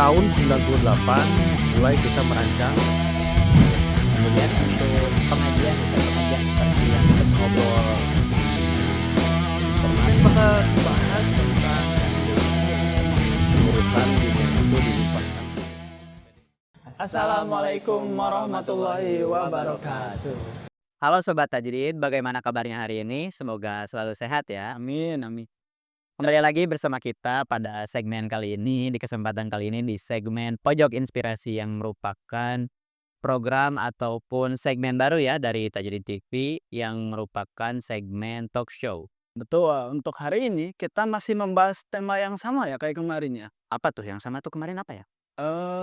Tahun 98 mulai kita merancang. Kemudian untuk pengajian seperti yang kita ngobrol Kemarin bakal bahas tentang urusan dunia itu dilupakan. Assalamualaikum warahmatullahi wabarakatuh. Halo Sobat Tajrid, bagaimana kabarnya hari ini? Semoga selalu sehat ya. Amin, amin. Kembali lagi bersama kita pada segmen kali ini, di kesempatan kali ini di segmen Pojok Inspirasi yang merupakan program ataupun segmen baru ya dari Tajrid TV yang merupakan segmen talk show. Betul, untuk hari ini kita masih membahas tema yang sama ya kayak kemarin ya. Apa tuh yang sama tuh kemarin apa ya?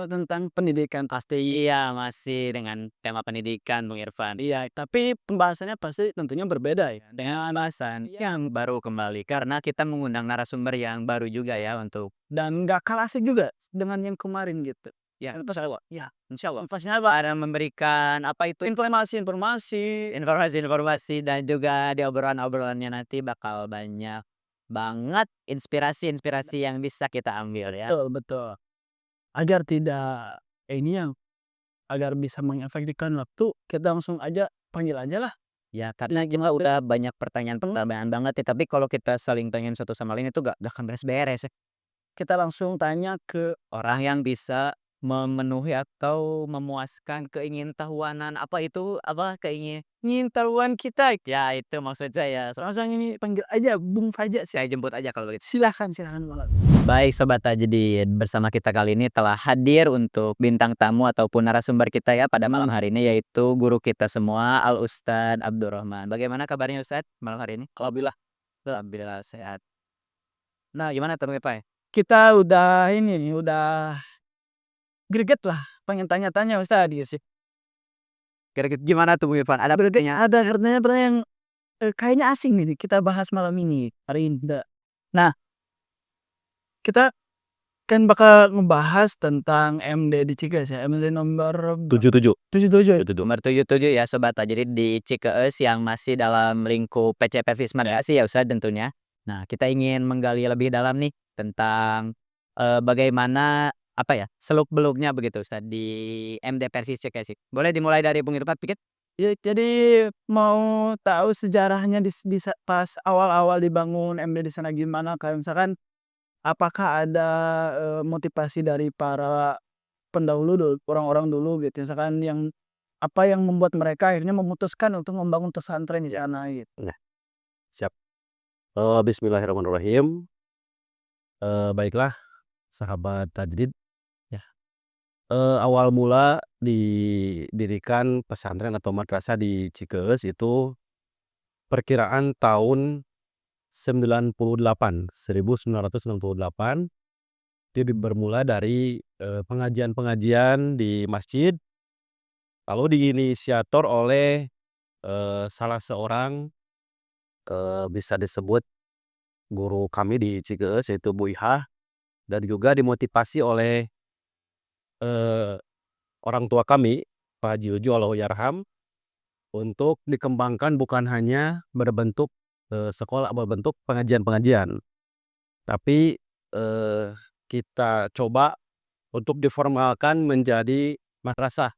Tentang pendidikan pasti. Iya, masih dengan tema pendidikan Bung Irfan. Iya, tapi pembahasannya pasti tentunya berbeda ya dengan Pembahasan yang baru kembali karena kita mengundang narasumber yang baru juga ya untuk dan nggak kalah asik juga dengan yang kemarin gitu. ya Insya Allah. Ya, insya Allah pastinya apa? ada memberikan apa itu Informasi-informasi. informasi-informasi dan juga di obrolan-obrolannya nanti bakal banyak banget inspirasi-inspirasi yang bisa kita ambil ya. Betul, betul. Agar tidak ini yang agar bisa mengefektifkan waktu, kita langsung aja panggil aja lah. Ya karena juga udah banyak pertanyaan-pertanyaan banget ya, tapi kalau kita saling tanyain satu sama lain itu gak akan beres-beres ya. Kita langsung tanya ke Orang yang bisa memenuhi atau memuaskan keingintahuanan apa itu pengetahuan kita. ya itu maksud saya. Langsung ini panggil aja Bung Fajar. Saya jemput aja kalau begitu. Silahkan, silahkan banget. Baik Sobat Tajudin, bersama kita kali ini telah hadir untuk bintang tamu ataupun narasumber kita ya pada malam hari ini yaitu guru kita semua Al Ustadz Abdurrahman. Bagaimana kabarnya Ustadz malam hari ini? Alhamdulillah. Alhamdulillah sehat. Nah gimana teman Pak? Kita udah ini nih, udah greget lah pengen tanya-tanya Ustaz gitu sih. Kira-kira gimana tuh Bung Irfan? Ada Greget pertanyaan? ada pertanyaan yang kayaknya asing nih kita bahas malam ini, hari ini kita. Nah, kita kan bakal ngebahas tentang MD di Ciges ya, MD nomor 77. 77 ya. Nomor 77 ya Sobat Tajudin di Cikeus yang masih dalam lingkup PCP Vismedasi ya Ustadz tentunya. Nah kita ingin menggali lebih dalam nih tentang bagaimana apa ya seluk-beluknya begitu Ustadz di MD Persis Cikeus. Boleh dimulai dari Bung Irfan pikir? Ya, jadi mau tahu sejarahnya pas awal-awal dibangun MD di sana gimana, kayak misalkan apakah ada motivasi dari para pendahulu orang-orang dulu gitu, misalkan yang apa yang membuat mereka akhirnya memutuskan untuk membangun pesantren di sana gitu. Nah, siap. Bismillahirrahmanirrahim. Baiklah, sahabat Tajrid. Ya. Awal mula didirikan pesantren atau madrasah di Cikeus itu perkiraan tahun 1998. Itu bermula dari pengajian-pengajian di masjid, lalu diinisiator oleh salah seorang bisa disebut guru kami di Cikeus yaitu Bu Ihah, dan juga dimotivasi oleh orang tua kami Pak Haji Uju Allahyarham untuk dikembangkan bukan hanya berbentuk sekolah, berbentuk pengajian-pengajian, tapi kita coba untuk diformalkan menjadi madrasah.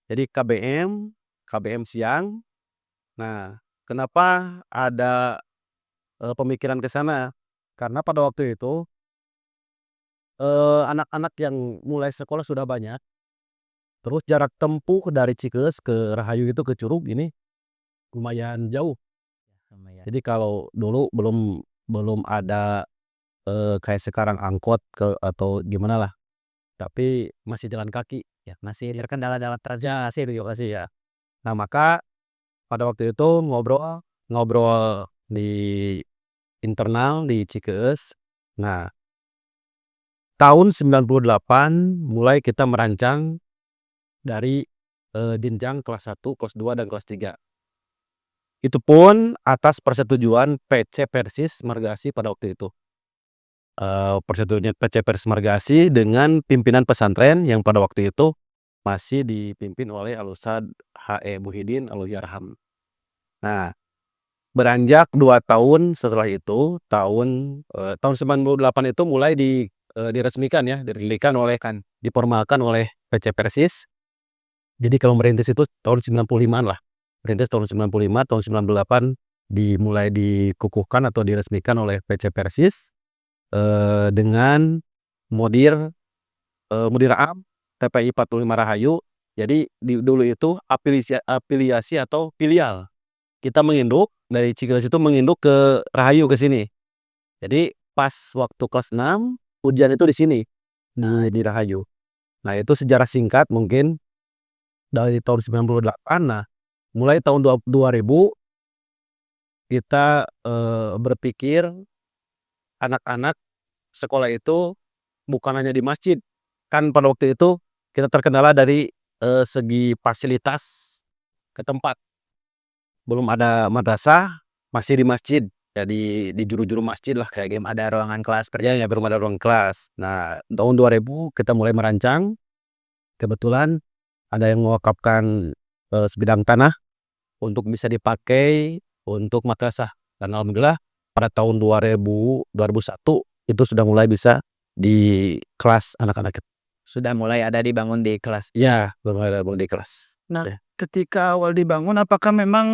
Jadi KBM siang. Nah, kenapa ada pemikiran ke sana? Karena pada waktu itu anak-anak yang mulai sekolah sudah banyak. Terus jarak tempuh dari Cikeus ke Rahayu itu ke Curug ini lumayan jauh. Jadi kalau dulu belum ada kayak sekarang angkot atau gimana lah, tapi masih jalan kaki. Ya masih terkendala dalam transportasi begitu sih ya. Nah, maka pada waktu itu ngobrol di internal di Cikeus. Nah, tahun 98 mulai kita merancang dari jenjang kelas 1, kelas 2, dan kelas 3. Itu pun atas persetujuan PC Persis Margasi pada waktu itu. Persetujuan PC Persis Margasi dengan pimpinan pesantren yang pada waktu itu masih dipimpin oleh Al Ustadz H.E. Muhyiddin Allahyarham. Nah, beranjak 2 tahun setelah itu, tahun 98 itu mulai diresmikan diformalkan oleh PC Persis. Jadi kalau merintis itu tahun 95-an lah. Merintis tahun 95, tahun 98 dimulai dikukuhkan atau diresmikan oleh PC Persis dengan mudir am TPI 45 Rahayu. Jadi dulu itu afiliasi atau filial. Kita menginduk dari Cikeus itu menginduk ke Rahayu ke sini. Jadi pas waktu kelas 6 ujian itu di sini di Rahayu. Nah, itu sejarah singkat mungkin dari tahun 98. Nah, mulai tahun 2000 kita berpikir anak-anak sekolah itu bukan hanya di masjid. Kan pada waktu itu kita terkendala dari segi fasilitas ke tempat. Belum ada madrasah, masih di masjid. Jadi di juru-juru masjid lah kayak Belum ada ruangan kelas kerja ya, belum ada ruang kelas. Nah, tahun 2000 kita mulai merancang. Kebetulan ada yang mewakafkan sebidang tanah untuk bisa dipakai untuk madrasah. Dan alhamdulillah pada tahun 2001 itu sudah mulai bisa di kelas anak-anak. sudah mulai ada dibangun di kelas. Ya, mulai ada di kelas. Nah, Ya. ketika awal dibangun apakah memang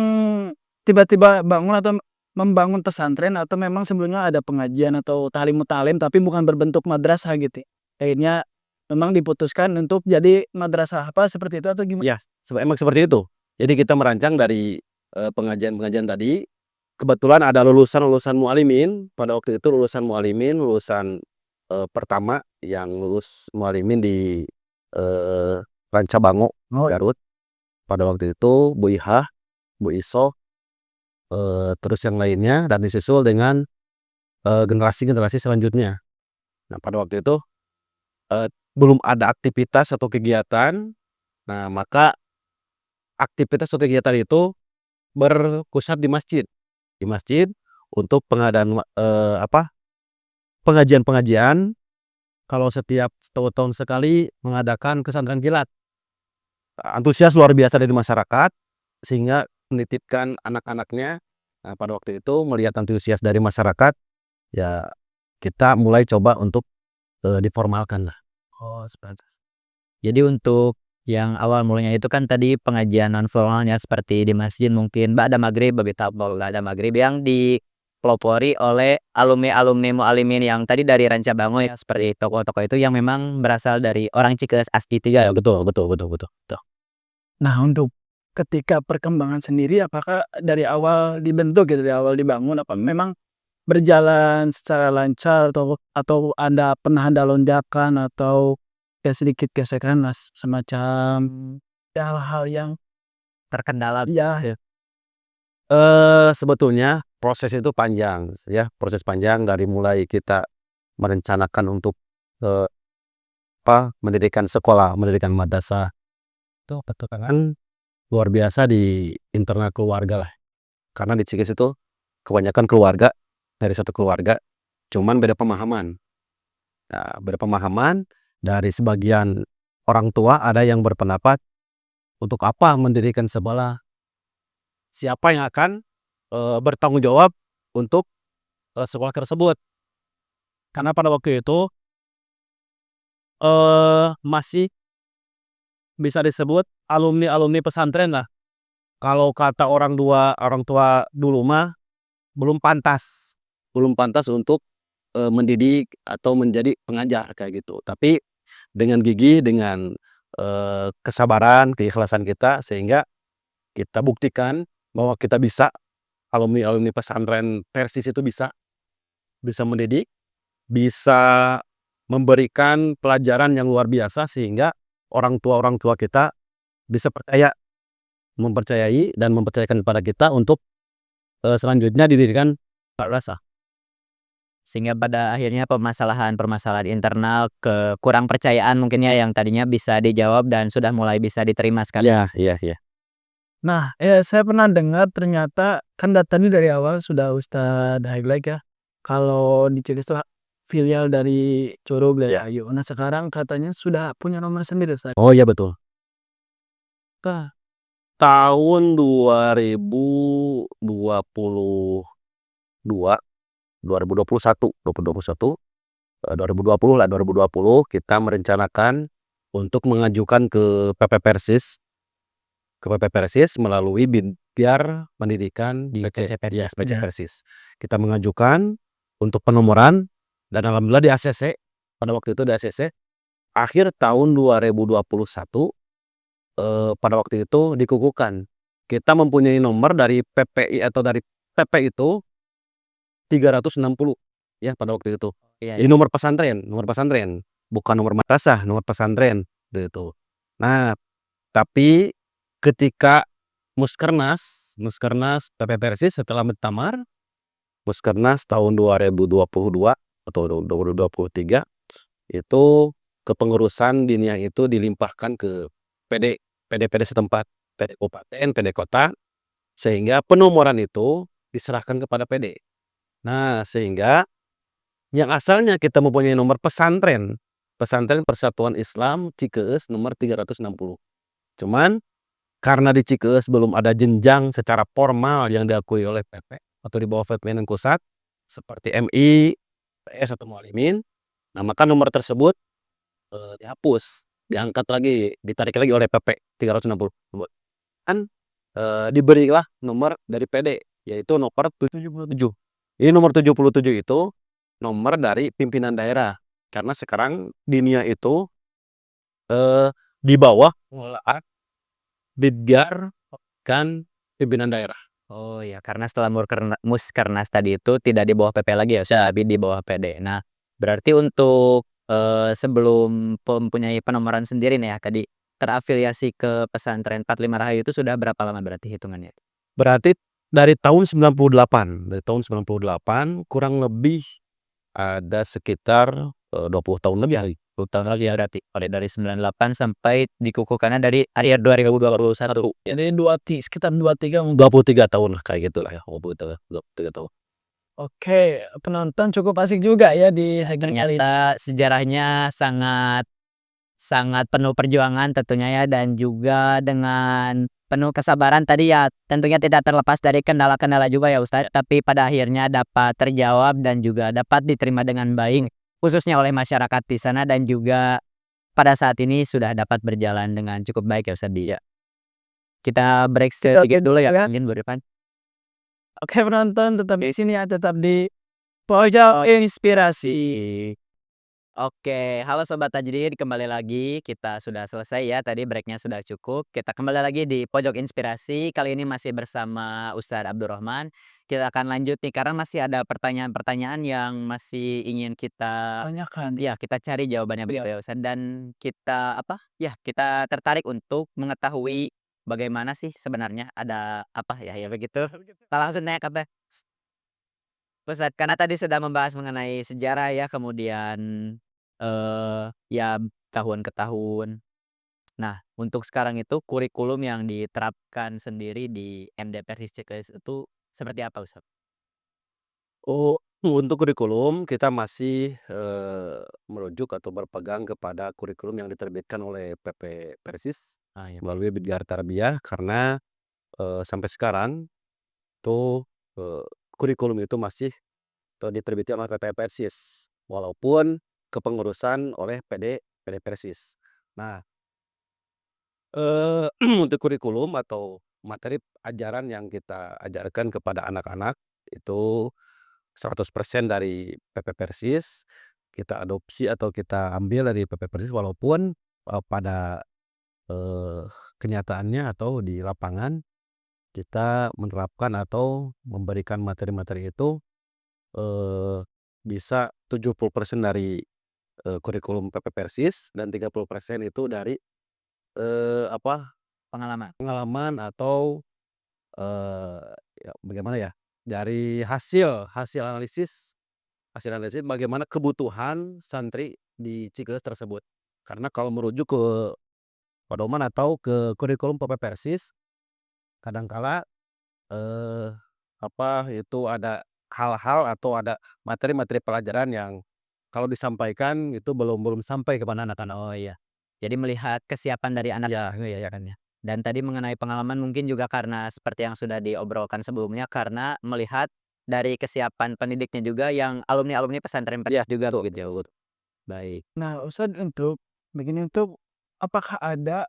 tiba-tiba bangun atau membangun pesantren atau memang sebelumnya ada pengajian atau ta'lim tapi bukan berbentuk madrasah gitu? Akhirnya memang diputuskan untuk jadi madrasah apa seperti itu atau gimana? Ya, emang seperti itu. Jadi kita merancang dari pengajian-pengajian tadi. Kebetulan ada lulusan mualimin pada waktu itu, lulusan pertama yang lulus mualimin di Rancabango, Garut. Pada waktu itu Bu Ihah, Bu Iso, terus yang lainnya, dan disusul dengan generasi-generasi selanjutnya. Nah, pada waktu itu belum ada aktivitas atau kegiatan. Nah, maka aktivitas atau kegiatan itu berpusat di masjid. Di masjid untuk pengadaan pengajian-pengajian. Kalau setiap tahun sekali mengadakan pesantren kilat. Antusias luar biasa dari masyarakat sehingga menitipkan anak-anaknya. Nah, pada waktu itu melihat antusias dari masyarakat, ya kita mulai coba untuk diformalkan lah. Oh, seperti Jadi untuk yang awal mulanya itu kan tadi pengajian non formalnya seperti di masjid mungkin ba'da maghrib ba'da maghrib yang dipelopori oleh alumni-alumni mualimin yang tadi dari Rancabango yang seperti tokoh-tokoh itu yang memang berasal dari orang Cikeus asli Ya, tiga. betul. Nah, untuk ketika perkembangan sendiri apakah dari awal dibentuk gitu, dari awal dibangun apa memang berjalan secara lancar atau pernah ada lonjakan atau ya sedikit gesekan lah semacam hal-hal yang Terkendala. ya Sebetulnya proses itu panjang ya, proses panjang dari mulai kita merencanakan untuk mendirikan sekolah, mendirikan madrasah. Itu pertentangan luar biasa di internal keluarga lah. Karena di Cikeus itu kebanyakan keluarga dari satu keluarga, cuman beda pemahaman. Nah, beda pemahaman dari sebagian orang tua ada yang berpendapat untuk apa mendirikan sekolah? Siapa yang akan bertanggung jawab untuk sekolah tersebut? Karena pada waktu itu masih bisa disebut alumni pesantren lah. Kalau kata orang tua dulu mah belum pantas untuk mendidik atau menjadi pengajar kayak gitu. Tapi dengan gigih, dengan kesabaran, keikhlasan kita sehingga kita buktikan bahwa kita bisa, alumni pesantren Persis itu bisa mendidik, bisa memberikan pelajaran yang luar biasa sehingga orang tua kita bisa mempercayai dan mempercayakan kepada kita untuk selanjutnya didirikan madrasah. Sehingga pada akhirnya permasalahan internal kekurang percayaan mungkin ya yang tadinya bisa dijawab dan sudah mulai bisa diterima sekali. Iya. Nah, saya pernah dengar ternyata kan tadi dari awal sudah Ustadz highlight ya, kalau di Cikeus itu filial dari Coro Belayu. Nah, sekarang katanya sudah punya nomor sendiri Ustadz. Oh iya, betul. Tahun 2022 2021 2020 lah, 2020 kita merencanakan untuk mengajukan ke PP Persis melalui Bidgar Pendidikan Di PC Persis. ya, PC Persis. Kita mengajukan untuk penomoran dan alhamdulillah di ACC, pada waktu itu di ACC akhir tahun 2021, pada waktu itu dikukuhkan. Kita mempunyai nomor dari PPI atau dari PP itu 360 ya pada waktu itu. Iya, Ini nomor pesantren, bukan nomor madrasah, nomor pesantren gitu. Nah, tapi ketika Muskernas PP Persis setelah muktamar, Muskernas tahun 2022 atau 2023 itu kepengurusan diniyah itu dilimpahkan ke PD setempat, PD kabupaten, PD kota, sehingga penomoran itu diserahkan kepada PD. Nah, sehingga yang asalnya kita mempunyai nomor pesantren Persatuan Islam Cikeus nomor 360. Cuman karena di Cikeus belum ada jenjang secara formal yang diakui oleh PP atau di bawah pimpinan pusat seperti MI, PS atau Mualimin, nah maka nomor tersebut dihapus, diangkat lagi, ditarik lagi oleh PP 360. Kan diberilah nomor dari PD yaitu nomor 77. Ini nomor 77 itu nomor dari pimpinan daerah. Karena sekarang diniyah itu di bawah pengelolaan Bidgar kan pimpinan daerah. Oh ya, karena setelah Muskernas tadi itu tidak di bawah PP lagi ya, Ustaz, tapi di bawah PD. Nah, berarti untuk sebelum mempunyai penomoran sendiri nih ya, tadi terafiliasi ke pesantren 45 Rahayu itu sudah berapa lama berarti hitungannya? Berarti dari tahun 98, kurang lebih ada sekitar 20 tahun lebih kali. 20 tahun lagi ya berarti. Dari 98 sampai dikukuhkannya dari akhir 2021. Jadi sekitar 23. 23 tahun lah kayak gitulah ya, 23 tahun. Oke, penonton cukup asik juga ya di segmen kali ini. Ternyata sejarahnya sangat sangat penuh perjuangan tentunya ya, dan juga dengan penuh kesabaran tadi ya, tentunya tidak terlepas dari kendala-kendala juga ya Ustadz, tapi pada akhirnya dapat terjawab dan juga dapat diterima dengan baik, khususnya oleh masyarakat di sana, dan juga pada saat ini sudah dapat berjalan dengan cukup baik ya Ustadz. Ya. Kita break sedikit dulu ya, mungkin Bu Rifan. Oke, penonton tetap di sini ya, tetap di Pojok Inspirasi. Oke, halo Sobat Tajdid, kembali lagi. Kita sudah selesai ya, tadi breaknya sudah cukup. Kita kembali lagi di Pojok Inspirasi, kali ini masih bersama Ustadz Abdurrahman. Kita akan lanjut nih, karena masih ada pertanyaan-pertanyaan yang masih ingin kita Tanyakan. ya kita cari jawabannya begitu ya Ustadz. Dan kita kita tertarik untuk mengetahui bagaimana sih sebenarnya ada apa ya begitu. Kita langsung nanya ke Ustadz, karena tadi sudah membahas mengenai sejarah ya, kemudian, ya tahun ke tahun. Nah, untuk sekarang itu kurikulum yang diterapkan sendiri di MD Persis Cikeus itu seperti apa, Ustadz? Oh, untuk kurikulum kita masih merujuk atau berpegang kepada kurikulum yang diterbitkan oleh PP Persis Ya. melalui Bidgar Tarbiyah karena sampai sekarang tuh kurikulum itu masih diterbitkan oleh PP Persis walaupun kepengurusan oleh PD Persis. Nah, untuk kurikulum atau materi ajaran yang kita ajarkan kepada anak-anak itu 100% dari PP Persis, kita adopsi atau kita ambil dari PP Persis walaupun pada kenyataannya atau di lapangan kita menerapkan atau memberikan materi-materi itu bisa 70% dari kurikulum PP Persis dan 30% itu dari Pengalaman. pengalaman atau ya bagaimana ya, dari hasil analisis bagaimana kebutuhan santri di Cikeus tersebut. Karena kalau merujuk ke pedoman atau ke kurikulum PP Persis, kadangkala itu ada hal-hal atau ada materi-materi pelajaran yang kalau disampaikan itu belum sampai kepada anak-anak. Oh iya. Jadi melihat kesiapan dari anak ya kan ya. Dan tadi mengenai pengalaman mungkin juga karena seperti yang sudah diobrolkan sebelumnya, karena melihat dari kesiapan pendidiknya juga yang alumni-alumni pesantren Iya, juga betul begitu ya, betul. baik. Nah, Ustadz untuk apakah ada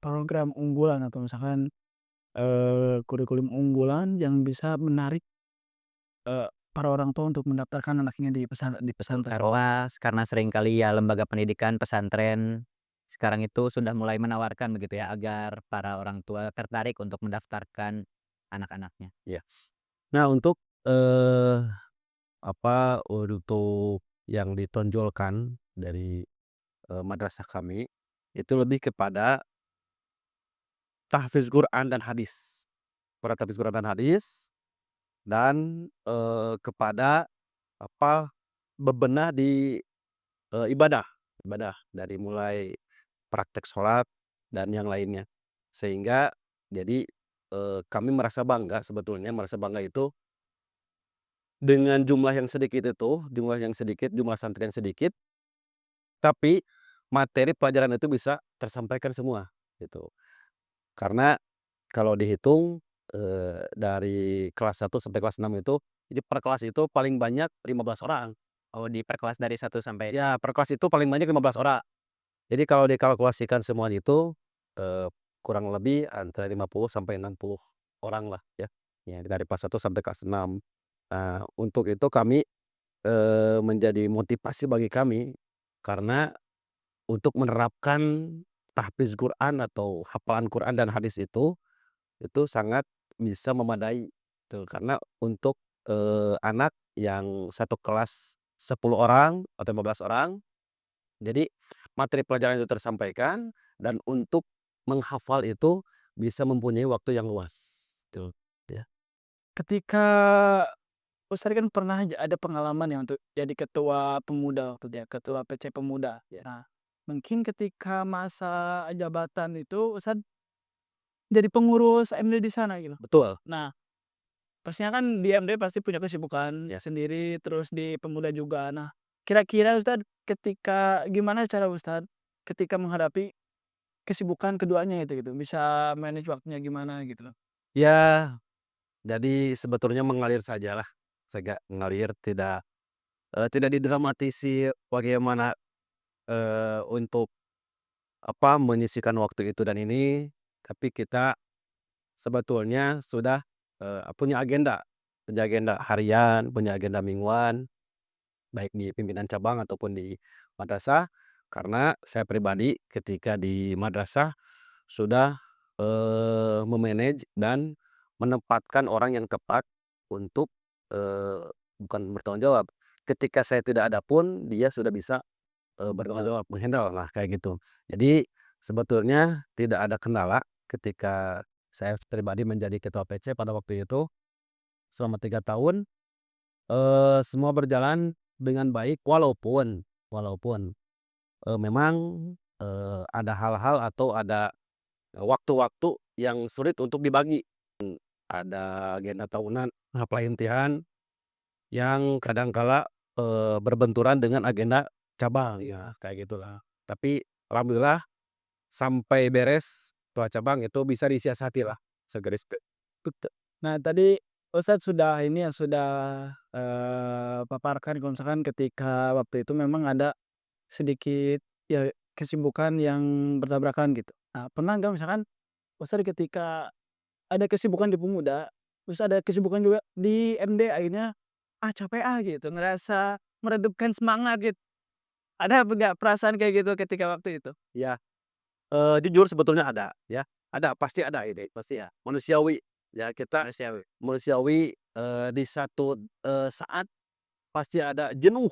program unggulan atau misalkan, kurikulum unggulan yang bisa menarik, para orang tua untuk mendaftarkan anaknya di pesantren? Karena seringkali ya lembaga pendidikan pesantren sekarang itu sudah mulai menawarkan begitu ya, agar para orang tua tertarik untuk mendaftarkan anak-anaknya. Iya. Nah untuk, untuk yang ditonjolkan dari, madrasah kami, itu lebih kepada tahfiz Quran dan hadis. Kepada tahfiz Quran dan hadis dan, kepada bebenah di, ibadah ibadah dari mulai praktek sholat dan yang lainnya. Sehingga jadi, kami merasa bangga itu dengan jumlah yang sedikit, jumlah santri yang sedikit, tapi materi pelajaran itu bisa tersampaikan semua, gitu. Karena kalau dihitung, dari kelas 1 sampai kelas 6 itu, jadi per kelas itu paling banyak 15 orang. Oh, diperkelas dari 1 sampai Ya, per kelas itu paling banyak 15 orang. Jadi kalau dikalkulasikan semuanya itu, eee, kurang lebih antara 50 sampai 60 orang lah ya, dari kelas 1 sampai kelas 6. Nah, untuk itu kami, menjadi motivasi bagi kami, karena untuk menerapkan tahfiz Quran atau hafalan Quran dan hadis itu sangat bisa memadai, tuh. Karena untuk, anak yang satu kelas 10 orang atau 15 orang, jadi materi pelajaran itu tersampaikan dan untuk menghafal itu bisa mempunyai waktu yang luas, tuh, ya. Ketika Ustadz kan pernah ada pengalaman ya untuk jadi ketua pemuda waktu itu ya, ketua PC Pemuda. Ya. Nah, mungkin ketika masa jabatan itu Ustadz jadi pengurus MD di sana gitu. Betul, Nah, pastinya kan di MD pasti punya kesibukan ya. sendiri, terus di pemuda juga. Nah, kira-kira Ustadz gimana cara Ustadz ketika menghadapi kesibukan keduanya itu gitu, bisa manage waktunya gimana gitu loh? Ya, jadi sebetulnya mengalir sajalah, mengalir tidak didramatisir bagaimana, untuk menyisihkan waktu itu dan ini, tapi kita sebetulnya sudah, punya agenda harian, punya agenda mingguan, baik di pimpinan cabang ataupun di madrasah. Karena saya pribadi ketika di madrasah sudah, dan menempatkan orang yang tepat untuk, bukan bertanggung jawab, ketika saya tidak ada pun dia sudah bisa, bertanggung jawab, nah kayak gitu. Jadi sebetulnya tidak ada kendala ketika saya pribadi menjadi ketua PC pada waktu itu selama 3 tahun, semua berjalan dengan baik walaupun walaupun, memang, ada hal-hal atau ada waktu-waktu yang sulit untuk dibagi. Ada agenda tahunan, pelintihan yang kadang kala, berbenturan dengan agenda cabang, ya kayak gitulah. Tapi alhamdulillah sampai beres ketua cabang itu bisa disiasatilah segaris Betul. Nah, tadi Ustadz sudah ini ya, sudah, paparkan kalau misalkan ketika waktu itu memang ada sedikit ya kesibukan yang bertabrakan gitu. Nah, pernah nggak misalkan Ustadz ketika ada kesibukan di pemuda, terus ada kesibukan juga di MD akhirnya, capek gitu, ngerasa meredupkan semangat gitu. Ada nggak perasaan kayak gitu ketika waktu itu? ya. Jujur sebetulnya ada ya, pasti ada ini, pasti ya, manusiawi. Ya kita Manusiawi. manusiawi, di satu, saat pasti ada jenuh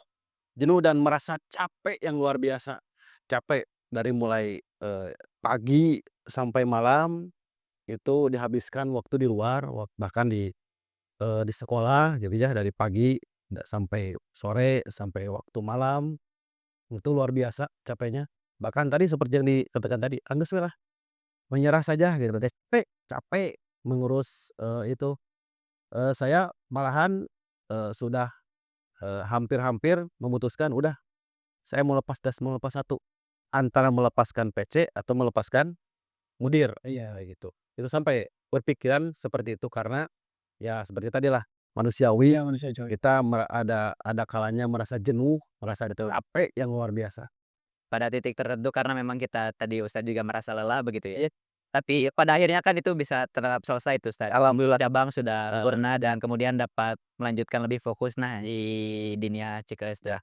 jenuh dan merasa capek yang luar biasa. Capek dari mulai, pagi sampai malam, itu dihabiskan waktu di luar, bahkan di sekolah gitu ya, dari pagi sampai sore, sampai waktu malam, itu luar biasa capeknya. Bahkan tadi seperti yang dikatakan tadi, "Geus we lah, menyerah saja," gitu teh, capek mengurus, itu. Saya malahan, sudah, hampir-hampir memutuskan, udah saya mau lepas satu, antara melepaskan PC atau melepaskan mudir, iya gitu. Itu sampai berpikiran seperti itu karena ya seperti tadilah, manusiawi, Iya, manusia coy. kita ada kalanya merasa jenuh, merasa ada capek yang luar biasa. Pada titik tertentu karena memang kita tadi Ustadz juga merasa lelah begitu ya. Tapi pada akhirnya kan itu bisa tetap selesai tuh Ustadz. Alhamdulillah cabang sudah sempurna dan kemudian dapat melanjutkan lebih fokus nah di dunia CKS tuh.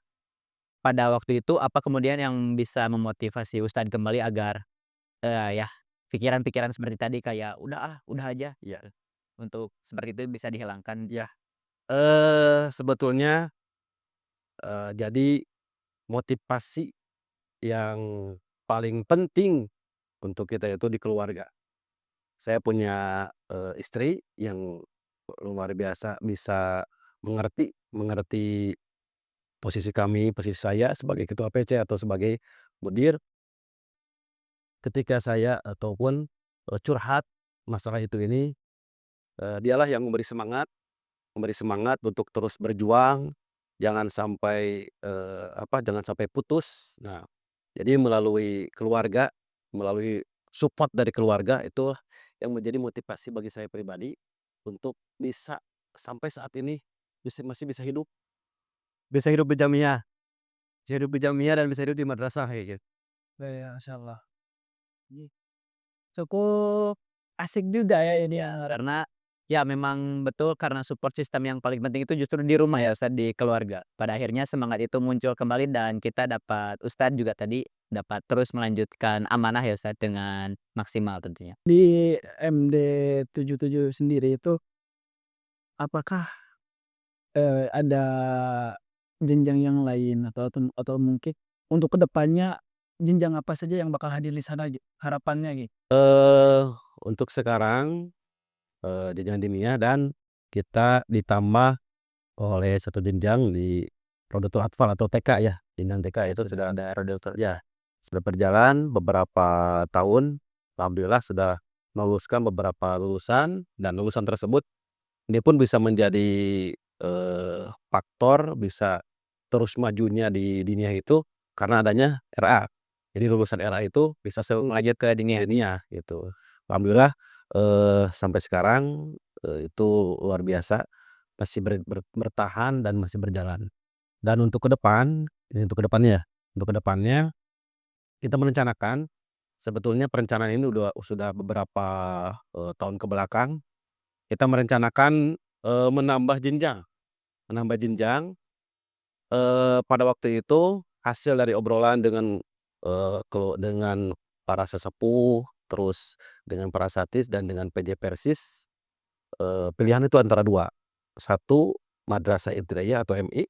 Pada waktu itu apa kemudian yang bisa memotivasi Ustadz kembali agar, ya pikiran-pikiran seperti tadi kayak, "Udah ah, udah aja," ya untuk seperti itu bisa dihilangkan? Ya, sebetulnya, jadi motivasi yang paling penting untuk kita itu di keluarga. Saya punya, istri yang luar biasa bisa mengerti mengerti posisi kami, posisi saya sebagai ketua PC atau sebagai mudir, ketika saya ataupun, curhat masalah itu ini, dialah yang memberi semangat untuk terus berjuang, jangan sampai, jangan sampai putus. Nah, jadi melalui keluarga, melalui support dari keluarga itulah yang menjadi motivasi bagi saya pribadi untuk bisa sampai saat ini masih bisa hidup di jamiah, dan bisa hidup di madrasah kayak gitu. Iya, masyaallah. Cukup asik juga ya ini ya. Karena ya memang betul karena support system yang paling penting itu justru di rumah ya Ustadz, di keluarga. Pada akhirnya semangat itu muncul kembali dan kita dapat Ustadz juga tadi dapat terus melanjutkan amanah ya Ustadz dengan maksimal tentunya. Di MD 77 sendiri itu apakah, ada jenjang yang lain atau mungkin untuk kedepannya jenjang apa saja yang bakal hadir di sana harapannya gitu? Untuk sekarang, jenjang diniyah dan kita ditambah oleh satu jenjang di Rodotul Atfal atau TK ya, jenjang TK itu sudah ada Rodotul ya, sudah berjalan beberapa tahun, alhamdulillah sudah meluluskan beberapa lulusan dan lulusan tersebut ini pun bisa menjadi, faktor bisa terus majunya di diniyah itu karena adanya RA. Jadi lulusan RA itu bisa Lanjut ke diniyah. diniyah gitu. Alhamdulillah, sampai sekarang, itu luar biasa masih bertahan dan masih berjalan. Dan untuk ke depan, ini untuk ke depannya kita merencanakan sebetulnya perencanaan ini sudah beberapa, tahun ke belakang, kita merencanakan, menambah jenjang, pada waktu itu hasil dari obrolan dengan, dengan para sesepuh, terus dengan para satis dan dengan PJ Persis, pilihan itu antara 2, satu Madrasah Ibtidaiyah atau MI,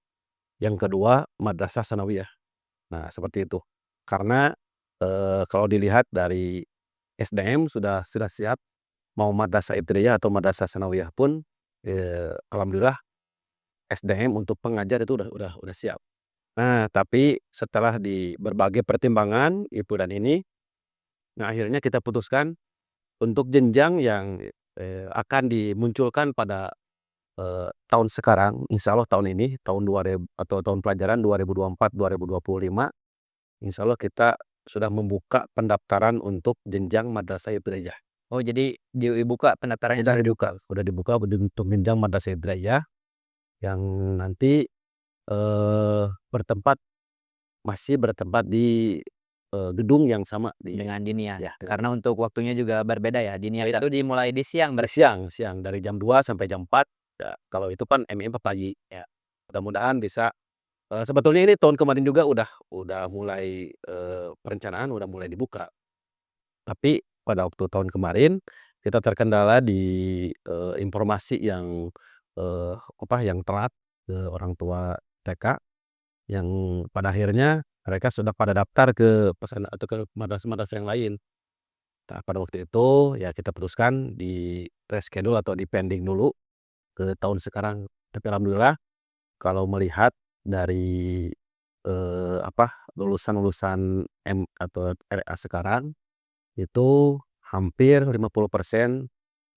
yang kedua Madrasah Sanawiyah. Nah, seperti itu. Karena, kalau dilihat dari SDM sudah siap, mau Madrasah Ibtidaiyah atau Madrasah Sanawiyah pun, alhamdulillah SDM untuk pengajar itu udah siap. Nah, tapi setelah di berbagai pertimbangan itu dan ini, nah akhirnya kita putuskan untuk jenjang yang, akan dimunculkan pada, tahun sekarang, insyaallah tahun ini, tahun 2000 atau tahun pelajaran 2024-2025, insyaallah kita sudah membuka pendaftaran untuk jenjang Madrasah Ibtidaiyah. Oh jadi dibuka pendaftarannya Sudah dibuka untuk jenjang Madrasah Ibtidaiyah yang nanti, masih bertempat di, gedung yang sama dengan diniyah. ya, Karena untuk waktunya juga berbeda ya. Diniyah itu dimulai di siang siang dari jam 2 sampai jam 4 ya, kalau itu kan MI pagi ya. Mudah-mudahan bisa, sebetulnya ini tahun kemarin juga udah mulai, perencanaan udah mulai dibuka. Tapi pada waktu tahun kemarin kita terkendala di, informasi yang, yang telat ke orang tua TK, yang pada akhirnya mereka sudah pada daftar ke pesantren atau ke madrasah-madrasah yang lain. Nah, pada waktu itu ya kita putuskan di reschedule atau di-pending dulu ke tahun sekarang. Tapi alhamdulillah kalau melihat dari, lulusan-lulusan atau RA sekarang, itu hampir 50%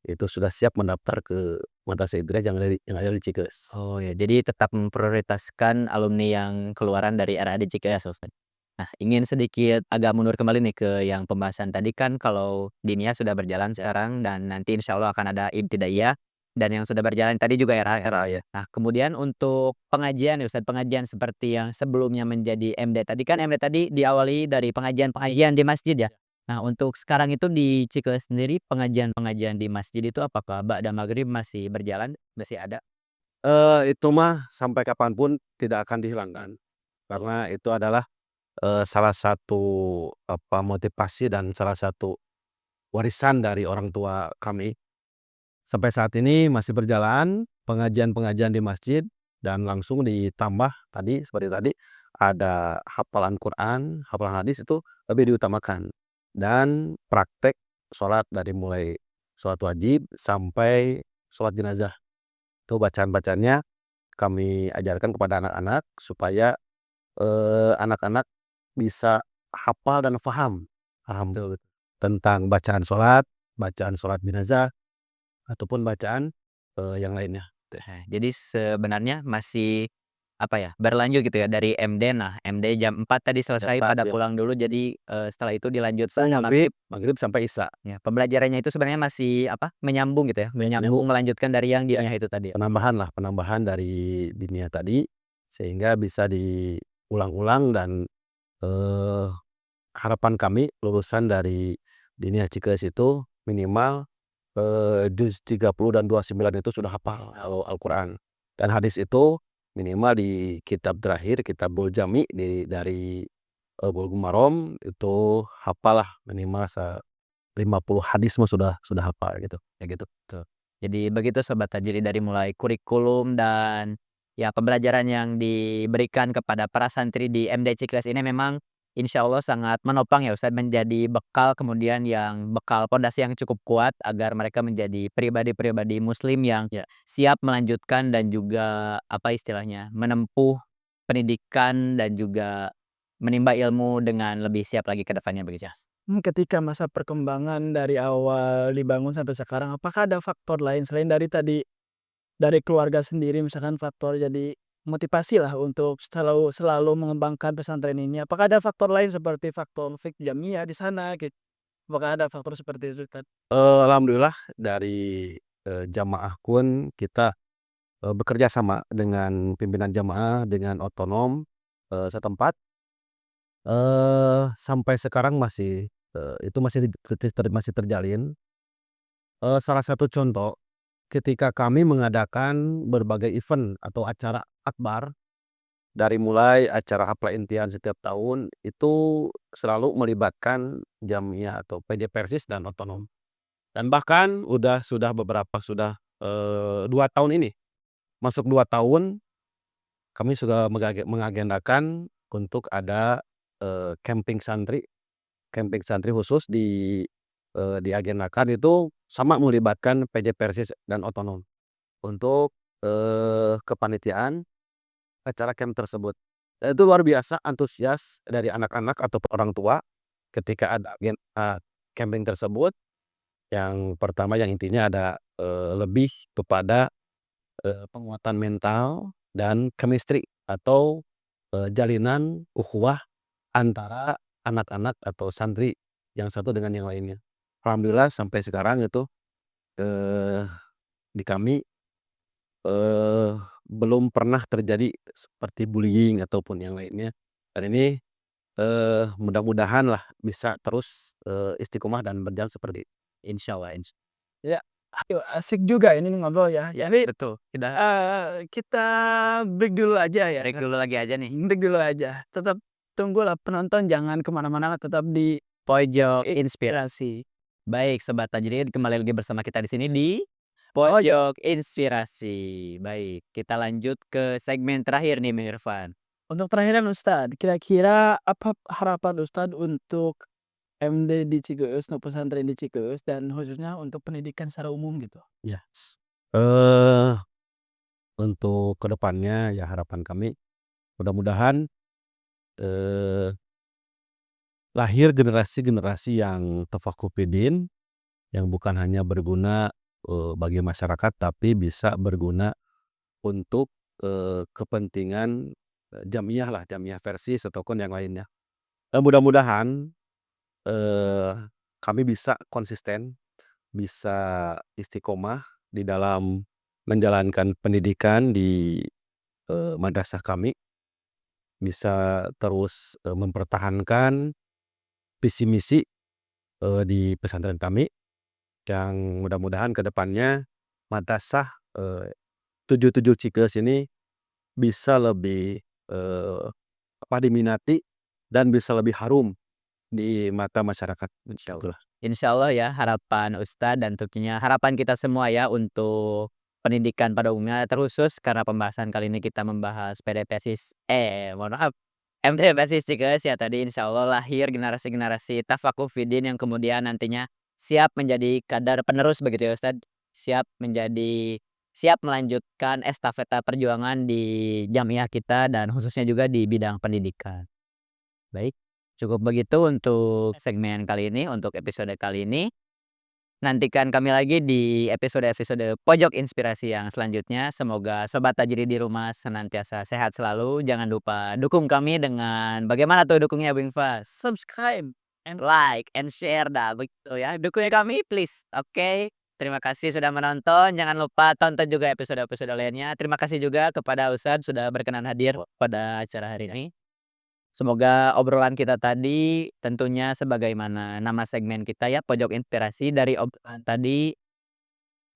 itu sudah siap mendaftar ke Madrasah Ibtidaiyah yang ada di Cikeus. Oh ya, jadi tetap memprioritaskan alumni yang keluaran dari RAD Cikeas Ustadz. Nah, ingin sedikit agak mundur kembali nih ke yang pembahasan tadi kan kalau diniyah sudah berjalan sekarang dan nanti insya Allah akan ada ibtidaiyah. dan yang sudah berjalan tadi juga RA ya? RA ya. Nah, kemudian untuk pengajian nih Ustadz, pengajian seperti yang sebelumnya menjadi MD tadi kan MD tadi diawali dari pengajian-pengajian di masjid ya? Nah, untuk sekarang itu di Cikeus sendiri pengajian-pengajian di masjid itu apakah ba'da maghrib masih berjalan? Masih ada? Itu mah sampai kapanpun tidak akan dihilangkan, karena itu adalah, salah satu, motivasi dan salah satu warisan dari orang tua kami. Sampai saat ini masih berjalan pengajian-pengajian di masjid dan langsung ditambah tadi seperti tadi ada hafalan Quran, hafalan hadis itu lebih diutamakan dan praktek sholat dari mulai sholat wajib sampai sholat jenazah. Itu bacaan-bacaannya kami ajarkan kepada anak-anak supaya, anak-anak bisa hafal dan paham tuh tentang bacaan sholat jenazah ataupun bacaan, yang lainnya. Jadi sebenarnya masih, apa ya, berlanjut gitu ya dari MD. Nah, MD jam 4 tadi selesai 4 pada ya. pulang dulu jadi, setelah itu dilanjutkan Maghrib sampai Isya. ya, pembelajarannya itu sebenarnya masih, apa, menyambung gitu ya, menyambung melanjutkan dari yang Iya. diniyah itu tadi ya? Penambahan dari diniyah tadi sehingga bisa diulang-ulang dan, eee, harapan kami lulusan dari diniyah Cikeus itu minimal, juz 30 dan 29 itu sudah hafal Al-Qur'an dan hadis itu minimal di kitab terakhir, Kitabul Jami dari, Bulughul Maram itu hafal lah minimal 50 hadis mah sudah hafal gitu, kayak gitu. Betul. Jadi begitu Sobat Tajiri dari mulai kurikulum dan ya pembelajaran yang diberikan kepada para santri di MD Cikles ini memang insya Allah sangat menopang ya Ustadz menjadi bekal kemudian yang bekal pondasi yang cukup kuat agar mereka menjadi pribadi-pribadi muslim yang Ya. siap melanjutkan dan juga apa istilahnya menempuh pendidikan dan juga menimba ilmu dengan lebih siap lagi ke depannya begitu Mas. Ketika masa perkembangan dari awal dibangun sampai sekarang, apakah ada faktor lain selain dari tadi, dari keluarga sendiri misalkan faktor jadi motivasi lah untuk selalu selalu mengembangkan pesantren ini, apakah ada faktor lain seperti faktor fik Jamiyah di sana gitu? Apakah ada faktor seperti itu kan? Alhamdulillah dari, jamaah pun kita, bekerja sama dengan pimpinan jamaah dengan otonom, setempat, sampai sekarang masih, itu masih terjalin. Salah satu contoh ketika kami mengadakan berbagai event atau acara akbar, dari mulai acara haflah intian setiap tahun itu selalu melibatkan Jamiyah atau PJ Persis dan otonom. Dan bahkan sudah 2 tahun ini, masuk 2 tahun kami sudah mengagendakan untuk ada, camping santri khusus diagendakan itu sama melibatkan PJ Persis dan otonom untuk, kepanitiaan acara camp tersebut. Dan itu luar biasa antusias dari anak-anak atau orang tua ketika ada camping tersebut. Yang pertama yang intinya ada, lebih kepada, penguatan mental dan chemistry atau, jalinan ukhuwah antara anak-anak atau santri yang satu dengan yang lainnya. Alhamdulillah sampai sekarang itu, eee, di kami, eee, belum pernah terjadi seperti bullying ataupun yang lainnya dan ini, mudah-mudahan lah bisa terus, istiqomah dan berjalan seperti insyaallah. Ya, ayo asik juga ini ngobrol ya. Jadi, Betul, kita break dulu aja ya break kan? dulu lagi aja nih. Break dulu aja. Tetap tunggulah penonton jangan kemana mana tetap di Pojok Inspirasi. Baik Sobat Tajrin, kembali lagi bersama kita di sini di Pojok Inspirasi. Baik, kita lanjut ke segmen terakhir nih Mirfan. Untuk terakhiran Ustadz, kira-kira apa harapan Ustadz untuk MD di Cikeus, untuk pesantren di Cikeus dan khususnya untuk pendidikan secara umum gitu? Ya. Eee, untuk kedepannya ya harapan kami mudah-mudahan, eee, lahir generasi-generasi yang tafakuh fiddin, yang bukan hanya berguna, bagi masyarakat tapi bisa berguna untuk, kepentingan, jamiyah lah, jamiyah versi ataupun yang lainnya. Dan mudah-mudahan, kami bisa konsisten, bisa istiqomah di dalam menjalankan pendidikan di, madrasah kami. Bisa terus, mempertahankan visi misi, di pesantren kami, yang mudah-mudahan ke depannya madrasah, 77 Cikeus ini bisa lebih, diminati dan bisa lebih harum di mata masyarakat, insyaallah. Insyaallah ya, harapan Ustadz dan tentunya harapan kita semua ya untuk pendidikan pada umumnya, terkhusus karena pembahasan kali ini kita membahas mohon maaf, MD Persis Cikeus ya tadi, insyaallah lahir generasi-generasi Tafaqquh Fiddin yang kemudian nantinya siap menjadi kadar penerus begitu ya Ustadz, siap melanjutkan estafeta perjuangan di jamiah kita dan khususnya juga di bidang pendidikan. Baik, cukup begitu untuk segmen kali ini, untuk episode kali ini. Nantikan kami lagi di episode-episode Pojok Inspirasi yang selanjutnya. Semoga Sobat Tajiri di rumah senantiasa sehat selalu. Jangan lupa dukung kami dengan bagaimana tuh dukungnya Bung Fas? Subscribe and Like and share dah begitu ya. Dukung kami please. Oke. Terima kasih sudah menonton. Jangan lupa tonton juga episode-episode lainnya. Terima kasih juga kepada Ustadz sudah berkenan hadir pada acara hari ini. Semoga obrolan kita tadi tentunya sebagaimana nama segmen kita ya, Pojok Inspirasi, dari obrolan tadi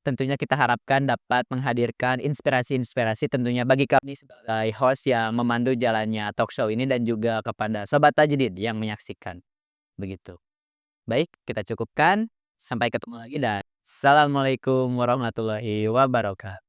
tentunya kita harapkan dapat menghadirkan inspirasi-inspirasi tentunya bagi kami sebagai host yang memandu jalannya talk show ini dan juga kepada Sobat Tajdid yang menyaksikan. Begitu. Baik, kita cukupkan. Sampai ketemu lagi dan assalamualaikum warahmatullahi wabarakatuh.